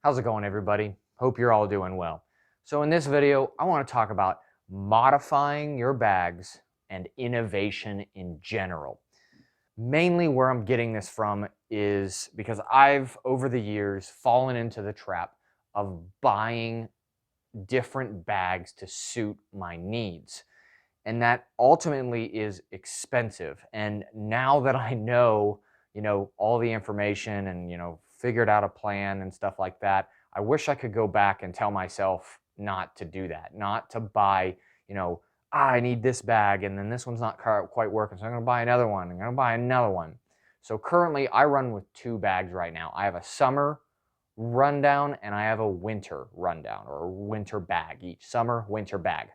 How's it going, everybody? Hope you're all doing well. So in this video, I want to talk about modifying your bags and innovation in general. Mainly where I'm getting this from is because I've, over the years, fallen into the trap of buying different bags to suit my needs. And that ultimately is expensive. And now that I know, all the information and, figured out a plan and stuff like that, I wish I could go back and tell myself not to do that, not to buy, I need this bag and then this one's not quite working. So I'm going to buy another one. I'm going to buy another one. So currently I run with two bags right now. I have a summer rundown and I have a winter rundown, or a winter bag each. Summer, winter bag.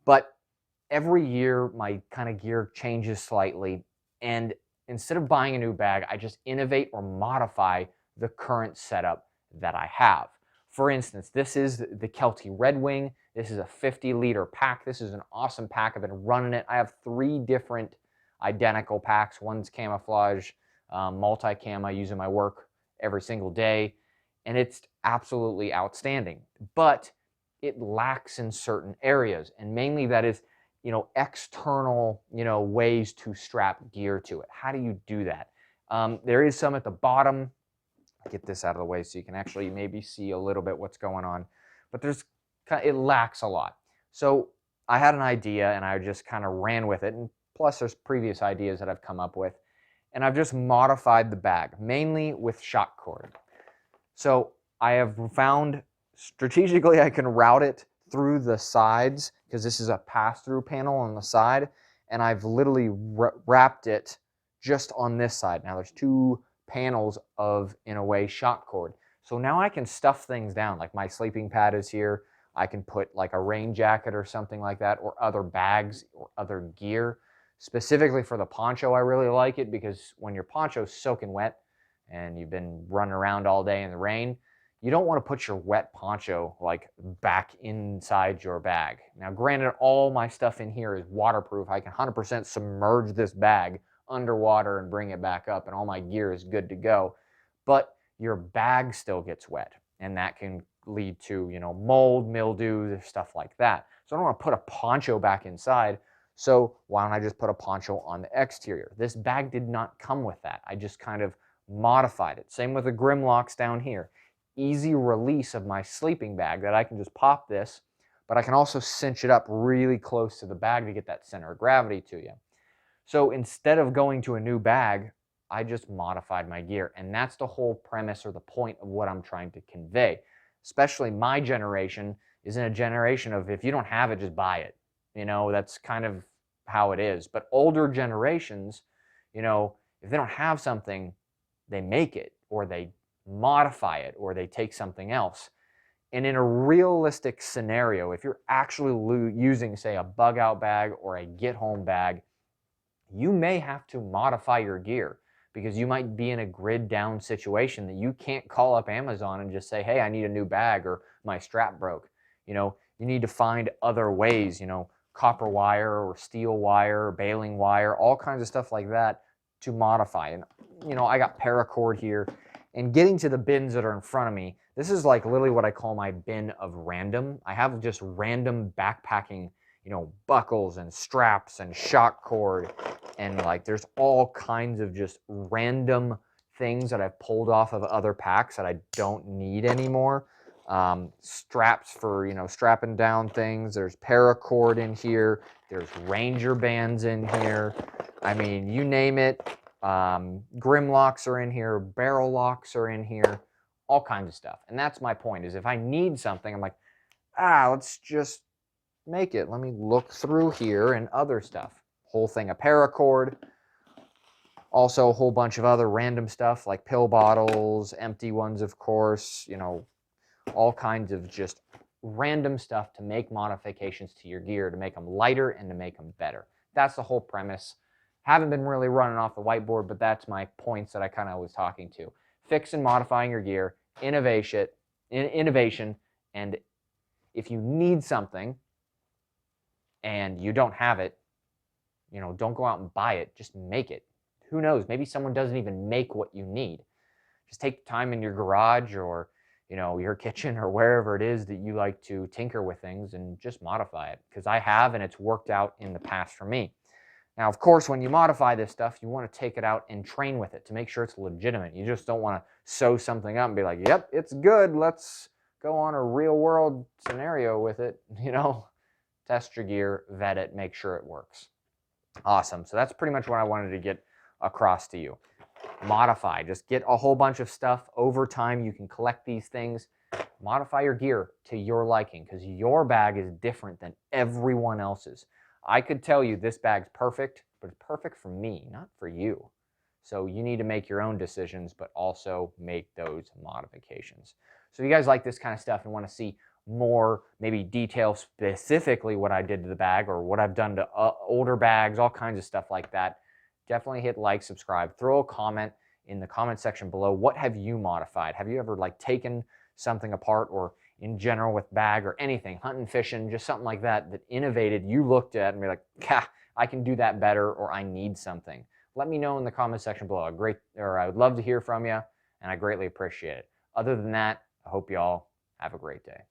But every year my kind of gear changes slightly, and instead of buying a new bag, I just innovate or modify the current setup that I have. For instance, this is the Kelty Red Wing. This is a 50-liter pack. This is an awesome pack. I've been running it. I have 3 different identical packs. One's camouflage, multi-cam I use in my work every single day, and it's absolutely outstanding. But it lacks in certain areas, and mainly that is external, ways to strap gear to it. How do you do that? There is some at the bottom. I'll get this out of the way so you can actually maybe see a little bit what's going on, but it lacks a lot. So I had an idea and I just kind of ran with it, and plus there's previous ideas that I've come up with, and I've just modified the bag, mainly with shock cord. So I have found strategically I can route it through the sides, because this is a pass-through panel on the side, and I've literally wrapped it just on this side. Now there's 2 panels of, in a way, shock cord. So now I can stuff things down, like my sleeping pad is here. I can put like a rain jacket or something like that, or other bags or other gear. Specifically for the poncho, I really like it, because when your poncho's soaking wet and you've been running around all day in the rain, you don't want to put your wet poncho like back inside your bag. Now, granted, all my stuff in here is waterproof. I can 100% submerge this bag underwater and bring it back up, and all my gear is good to go. But your bag still gets wet, and that can lead to, mold, mildew, stuff like that. So I don't want to put a poncho back inside. So why don't I just put a poncho on the exterior? This bag did not come with that. I just kind of modified it. Same with the Grimlocks down here. Easy release of my sleeping bag, that I can just pop this, but I can also cinch it up really close to the bag to get that center of gravity to you. So instead of going to a new bag, I just modified my gear, and that's the whole premise or the point of what I'm trying to convey. Especially my generation is in a generation of, if you don't have it, just buy it. That's kind of how it is. But older generations, if they don't have something, they make it, or they modify it, or they take something else. And in a realistic scenario, if you're actually using, say, a bug out bag or a get home bag, you may have to modify your gear, because you might be in a grid down situation that you can't call up Amazon and just say, hey, I need a new bag, or my strap broke. You need to find other ways, copper wire or steel wire or baling wire, all kinds of stuff like that to modify. And I got paracord here. And getting to the bins that are in front of me, this is like literally what I call my bin of random. I have just random backpacking, buckles and straps and shock cord, and like there's all kinds of just random things that I've pulled off of other packs that I don't need anymore. Straps for, strapping down things. There's paracord in here. There's Ranger bands in here. I mean, you name it. Grimlocks are in here, barrel locks are in here, all kinds of stuff. And that's my point, is if I need something, I'm like, let's just make it. Let me look through here and other stuff. Whole thing of paracord. Also a whole bunch of other random stuff like pill bottles, empty ones, of course, all kinds of just random stuff to make modifications to your gear, to make them lighter and to make them better. That's the whole premise. Haven't been really running off the whiteboard, but that's my points that I kind of was talking to. Fix and modifying your gear, innovation, and if you need something and you don't have it, don't go out and buy it, just make it. Who knows, maybe someone doesn't even make what you need. Just take time in your garage or, your kitchen or wherever it is that you like to tinker with things, and just modify it, because I have, and it's worked out in the past for me. Now, of course, when you modify this stuff, you want to take it out and train with it to make sure it's legitimate. You just don't want to sew something up and be like, yep, it's good, let's go on a real world scenario with it. Test your gear, vet it, make sure it works. Awesome. So that's pretty much what I wanted to get across to you. Modify. Just get a whole bunch of stuff. Over time, you can collect these things. Modify your gear to your liking, because your bag is different than everyone else's. I could tell you this bag's perfect, but it's perfect for me, not for you. So you need to make your own decisions, but also make those modifications. So if you guys like this kind of stuff and want to see more, maybe detail specifically what I did to the bag or what I've done to older bags, all kinds of stuff like that, definitely hit like, subscribe, throw a comment in the comment section below. What have you modified? Have you ever taken something apart, or in general with bag or anything, hunting, fishing, just something like that, that innovated, you looked at and be like, I can do that better, or I need something? Let me know in the comment section below. I would love to hear from you, and I greatly appreciate it. Other than that, I hope you all have a great day.